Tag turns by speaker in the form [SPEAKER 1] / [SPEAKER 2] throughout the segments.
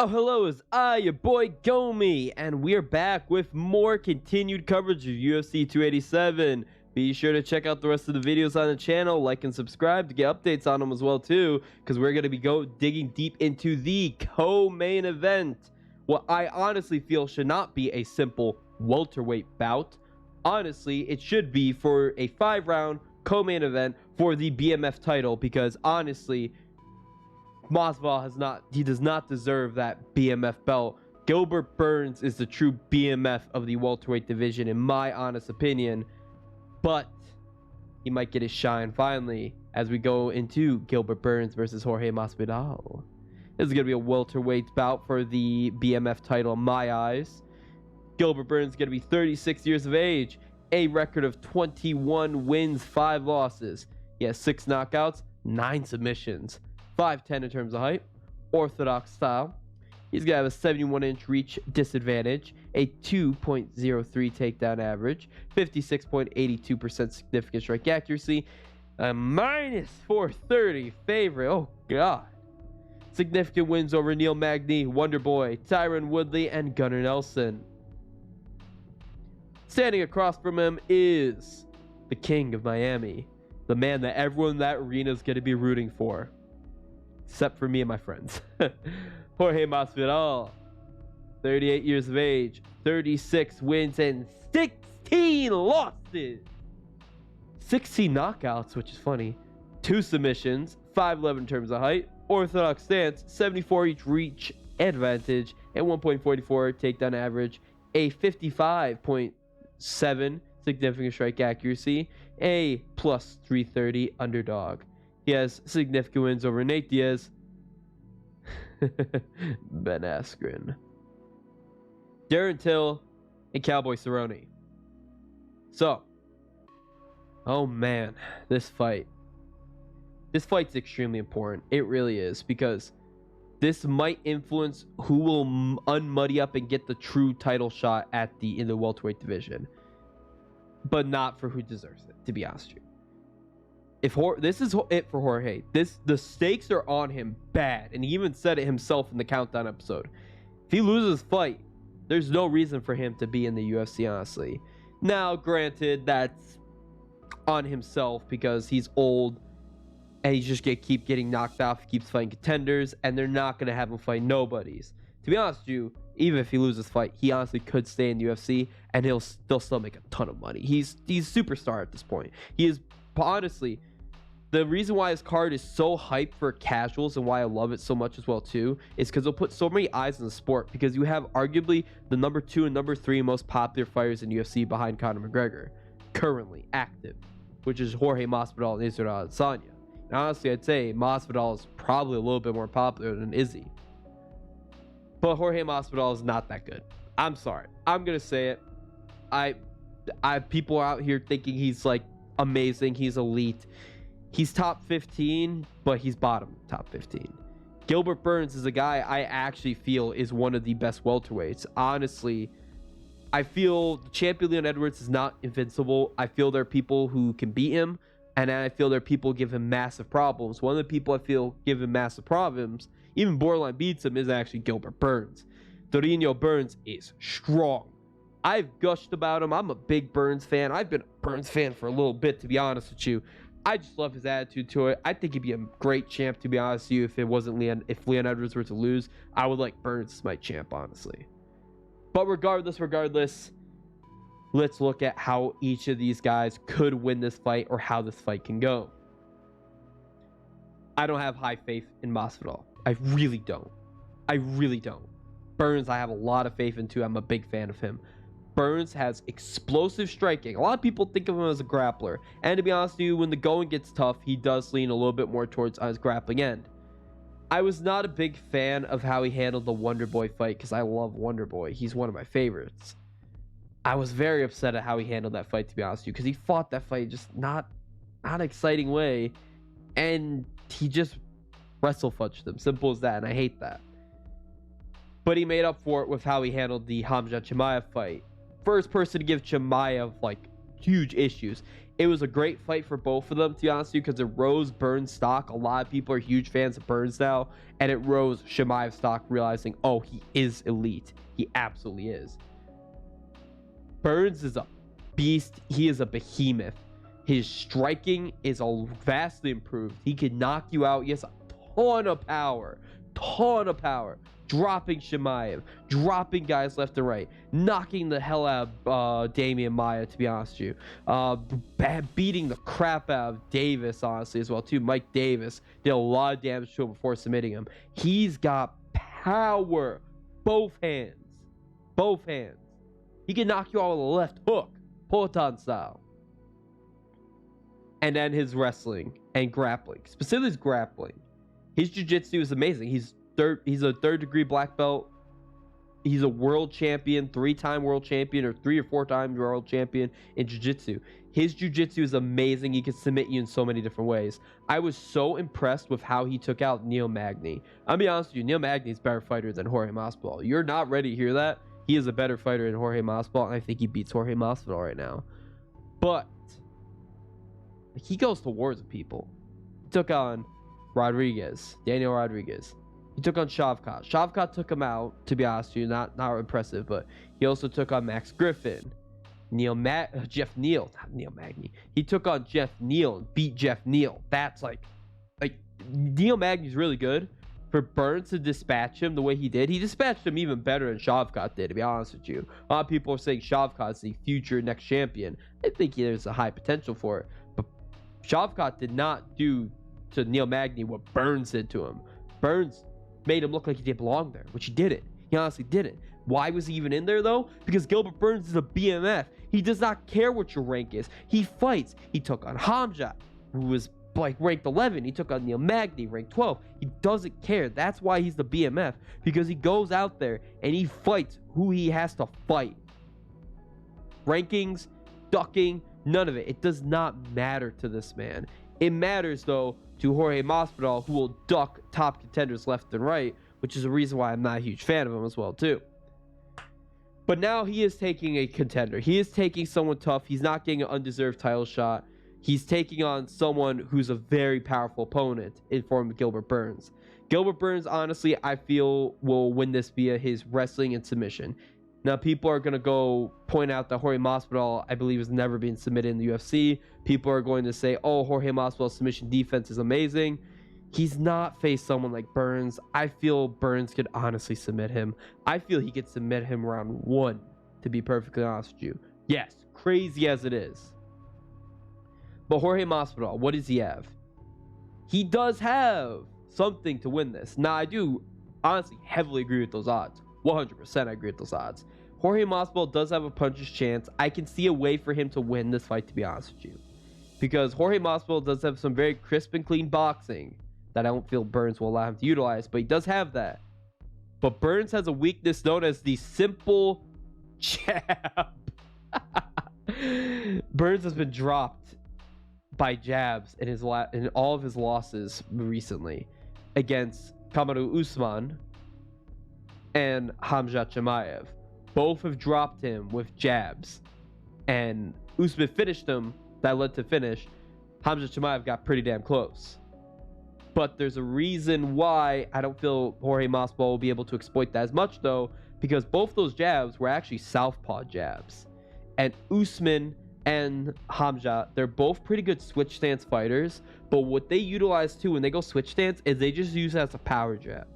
[SPEAKER 1] Oh, hello, it's your boy Gomi, and we're back with more continued coverage of UFC 287. Be sure to check out the rest of the videos on the channel, like and subscribe to get updates on them as well too, because we're going to be digging deep into the co-main event. What I honestly feel should not be a simple welterweight bout. Honestly, it should be for a 5-round co-main event for the BMF title, because honestly, Masvidal does not deserve that BMF belt. Gilbert Burns is the true BMF of the welterweight division, in my honest opinion. But he might get his shine finally as we go into Gilbert Burns versus Jorge Masvidal. This is going to be a welterweight bout for the BMF title in my eyes. Gilbert Burns is going to be 36 years of age, a record of 21 wins, 5 losses. He has 6 knockouts, 9 submissions. 5'10" in terms of height, orthodox style. He's going to have a 71-inch reach disadvantage, a 2.03 takedown average, 56.82% significant strike accuracy, a minus 430 favorite. Oh, God. Significant wins over Neil Magny, Wonderboy, Tyron Woodley, and Gunnar Nelson. Standing across from him is the King of Miami, the man that everyone in that arena is going to be rooting for. Except for me and my friends. Jorge Masvidal, 38 years of age, 36 wins and 16 losses. 16 knockouts, which is funny. 2 submissions, 5'11" in terms of height, orthodox stance, 74-inch reach advantage, and 1.44 takedown average, a 55.7 significant strike accuracy, a plus 330 underdog. He has significant wins over Nate Diaz, Ben Askren, Darren Till, and Cowboy Cerrone. So, oh man, this fight's extremely important. It really is, because this might influence who will unmuddy up and get the true title shot in the welterweight division, but not for who deserves it, to be honest with you. This is it for Jorge. The stakes are on him bad, and he even said it himself in the countdown episode. If he loses fight, there's no reason for him to be in the UFC, honestly. Now, granted, that's on himself because he's old and he's just gonna keep getting knocked off. He keeps fighting contenders, and they're not gonna have him fight nobodies. To be honest with you, even if he loses fight, he honestly could stay in the UFC and he'll still make a ton of money. He's a superstar at this point. He is honestly. The reason why his card is so hyped for casuals and why I love it so much as well too is because it'll put so many eyes on the sport, because you have arguably the number 2 and number 3 most popular fighters in UFC behind Conor McGregor, currently active, which is Jorge Masvidal and Israel Adesanya. And honestly, I'd say Masvidal is probably a little bit more popular than Izzy. But Jorge Masvidal is not that good. I'm sorry. I'm going to say it. People are out here thinking he's like amazing. He's elite. He's top 15, but he's bottom top 15. Gilbert Burns is a guy I actually feel is one of the best welterweights. Honestly, I feel champion Leon Edwards is not invincible. I feel there are people who can beat him, and I feel there are people who give him massive problems. One of the people I feel give him massive problems, even borderline beats him, is actually Gilbert Burns. Dorino Burns is strong. I've gushed about him. I'm a big Burns fan. I've been a Burns fan for a little bit, to be honest with you. I just love his attitude to it. I think he'd be a great champ, to be honest with you. If Leon Edwards were to lose, I would like Burns as my champ, honestly. But regardless, let's look at how each of these guys could win this fight, or how this fight can go. I don't have high faith in Masvidal. I really don't. Burns, I have a lot of faith in too. I'm a big fan of him. Burns has explosive striking. A lot of people think of him as a grappler. And to be honest with you, when the going gets tough, he does lean a little bit more towards his grappling end. I was not a big fan of how he handled the Wonderboy fight, because I love Wonderboy. He's one of my favorites. I was very upset at how he handled that fight, to be honest with you, because he fought that fight just not an exciting way. And he just wrestle fudged him. Simple as that, and I hate that. But he made up for it with how he handled the Hamza Chimaev fight. First person to give Chimaev like huge issues. It was a great fight for both of them, to be honest with you, because it rose Burns' stock. A lot of people are huge fans of Burns now, and it rose Chimaev's stock, realizing, oh, he is elite. He absolutely is. Burns is a beast. He is a behemoth. His striking is vastly improved. He can knock you out. He has a ton of power. Dropping Chimaev, dropping guys left and right, knocking the hell out of Damian Maia, to be honest with you. Beating the crap out of Davis, honestly, as well, too. Mike Davis did a lot of damage to him before submitting him. He's got power. Both hands. He can knock you out with a left hook, Poatan style. And then his wrestling and grappling, specifically his grappling. His jiu-jitsu is amazing. He's a third-degree black belt. He's a world champion, 3-time world champion, or 3 or 4 times world champion in jiu-jitsu. His jiu-jitsu is amazing. He can submit you in so many different ways. I was so impressed with how he took out Neil Magny. I'll be honest with you, Neil Magny is a better fighter than Jorge Masvidal. You're not ready to hear that. He is a better fighter than Jorge Masvidal, and I think he beats Jorge Masvidal right now. But he goes to wars with people. He took on Daniel Rodriguez. He took on Shavkat. Shavkat took him out, to be honest with you. Not impressive, but he also took on Max Griffin. Jeff Neal, not Neil Magny. He took on Jeff Neal and beat Jeff Neal. That's like Neil Magny's really good. For Burns to dispatch him the way he did, he dispatched him even better than Shavkat did, to be honest with you. A lot of people are saying Shavkat's the future next champion. I think there's a high potential for it. But Shavkat did not do to Neil Magny what Burns did to him. Burns made him look like he didn't belong there, which he didn't. He honestly didn't. Why was he even in there, though? Because Gilbert Burns is a BMF. He does not care what your rank is. He fights. He took on Hamzat, who was ranked 11. He took on Neil Magny, ranked 12. He doesn't care. That's why he's the BMF, because he goes out there and he fights who he has to fight. Rankings, ducking, none of it. It does not matter to this man. It matters, though, to Jorge Masvidal, who will duck top contenders left and right, which is a reason why I'm not a huge fan of him as well, too. But now he is taking a contender. He is taking someone tough. He's not getting an undeserved title shot. He's taking on someone who's a very powerful opponent in form of Gilbert Burns. Gilbert Burns, honestly, I feel will win this via his wrestling and submission. Now, people are going to go point out that Jorge Masvidal, I believe, has never been submitted in the UFC. People are going to say, oh, Jorge Masvidal's submission defense is amazing. He's not faced someone like Burns. I feel Burns could honestly submit him. I feel he could submit him round 1, to be perfectly honest with you. Yes, crazy as it is. But Jorge Masvidal, what does he have? He does have something to win this. Now, I do honestly heavily agree with those odds. 100% I agree with those odds. Jorge Masvidal does have a puncher's chance. I can see a way for him to win this fight, to be honest with you. Because Jorge Masvidal does have some very crisp and clean boxing that I don't feel Burns will allow him to utilize, but he does have that. But Burns has a weakness known as the simple jab. Burns has been dropped by jabs in all of his losses recently against Kamaru Usman and Hamzat Chimaev. Both have dropped him with jabs, and Usman finished him. That led to finish. Hamzat Chimaev got pretty damn close. But there's a reason why I don't feel Jorge Masvidal will be able to exploit that as much, though, because both those jabs were actually southpaw jabs. And Usman and Hamzat, they're both pretty good switch stance fighters, but what they utilize too when they go switch stance is they just use it as a power jab.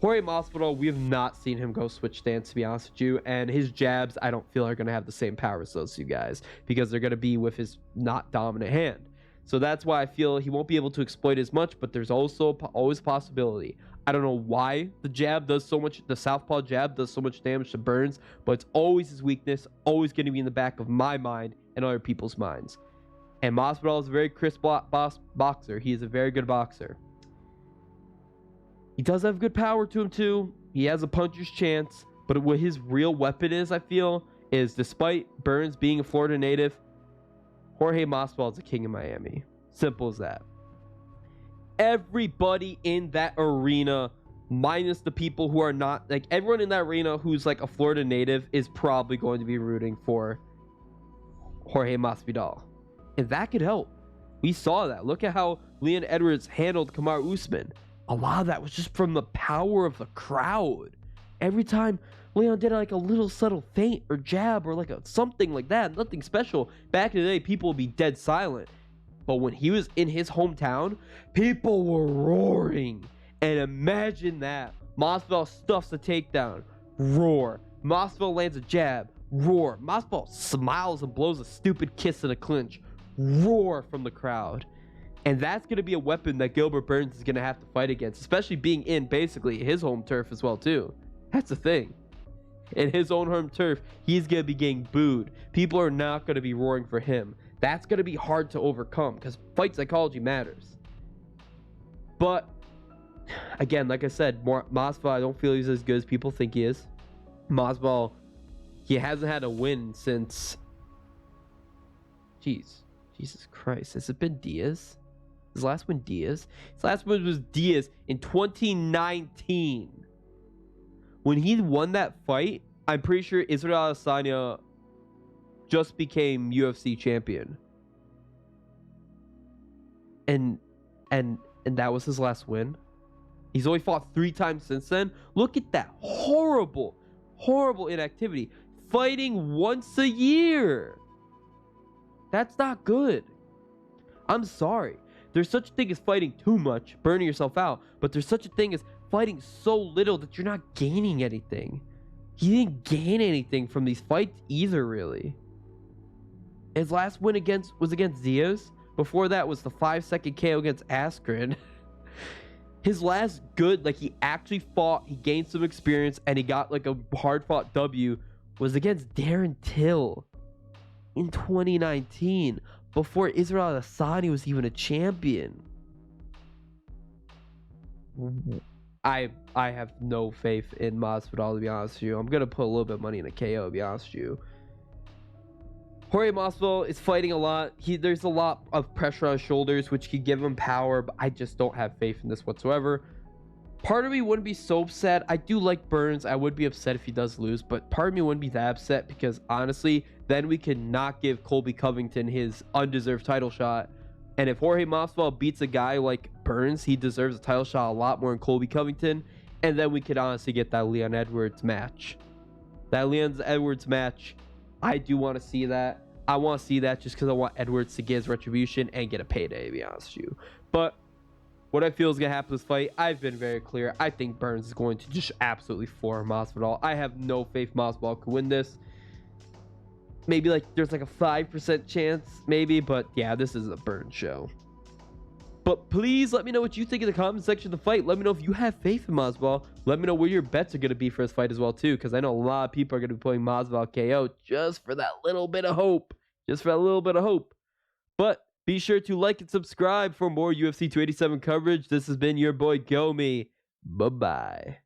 [SPEAKER 1] Jorge Masvidal, we have not seen him go switch stance, to be honest with you, and his jabs I don't feel are going to have the same power as those two guys, because they're going to be with his not dominant hand. So that's why I feel he won't be able to exploit as much, but there's also always a possibility. I don't know why the southpaw jab does so much damage to Burns, but it's always his weakness, always going to be in the back of my mind and other people's minds. And Masvidal is a very crisp boxer. He is a very good boxer. He does have good power to him too. He has a puncher's chance, but what his real weapon is, I feel, is despite Burns being a Florida native, Jorge Masvidal is a king in Miami. Simple as that. Everybody in that arena, minus the people who are not, like everyone in that arena who's like a Florida native, is probably going to be rooting for Jorge Masvidal. And that could help. We saw that. Look at how Leon Edwards handled Kamaru Usman. A lot of that was just from the power of the crowd. Every time Leon did like a little subtle feint or jab or like something like that, nothing special, back in the day, people would be dead silent. But when he was in his hometown, people were roaring. And imagine that. Masvidal stuffs a takedown. Roar. Masvidal lands a jab. Roar. Masvidal smiles and blows a stupid kiss in a clinch. Roar from the crowd. And that's going to be a weapon that Gilbert Burns is going to have to fight against, especially being in basically his home turf as well too. That's the thing. In his own home turf, he's going to be getting booed. People are not going to be roaring for him. That's going to be hard to overcome because fight psychology matters. But again, like I said, Masvidal, I don't feel he's as good as people think he is. Masvidal, he hasn't had a win since... Jesus Christ. Has it been Diaz? His last win Diaz? His last win was Diaz in 2019. When he won that fight, I'm pretty sure Israel Adesanya just became UFC champion. And that was his last win. He's only fought 3 times since then. Look at that horrible inactivity. Fighting once a year. That's not good. I'm sorry. There's such a thing as fighting too much, burning yourself out, but there's such a thing as fighting so little that you're not gaining anything. He didn't gain anything from these fights either, really. His last win was against Diaz. Before that was the 5-second KO against Askren. His last good, like he actually fought, he gained some experience, and he got like a hard-fought W, was against Darren Till in 2019, before Israel Adesanya was even a champion. I have no faith in Masvidal, to be honest with you. I'm gonna put a little bit of money in a KO, to be honest with you. Jorge Masvidal is fighting a lot. There's a lot of pressure on his shoulders, which could give him power, but I just don't have faith in this whatsoever. Part of me wouldn't be so upset. I do like Burns. I would be upset if he does lose, but part of me wouldn't be that upset because honestly, then we could not give Colby Covington his undeserved title shot. And if Jorge Masvidal beats a guy like Burns, he deserves a title shot a lot more than Colby Covington. And then we could honestly get that Leon Edwards match. That Leon Edwards match, I do want to see that. I want to see that just because I want Edwards to get his retribution and get a payday, to be honest with you. But what I feel is going to happen in this fight, I've been very clear. I think Burns is going to just absolutely floor Masvidal. I have no faith Masvidal could win this. Maybe like there's like a 5% chance, maybe. But yeah, this is a Burns show. But please let me know what you think in the comment section of the fight. Let me know if you have faith in Masvidal. Let me know where your bets are going to be for this fight as well, too. Because I know a lot of people are going to be putting Masvidal KO just for that little bit of hope. Just for that little bit of hope. But be sure to like and subscribe for more UFC 287 coverage. This has been your boy Gomi. Bye-bye.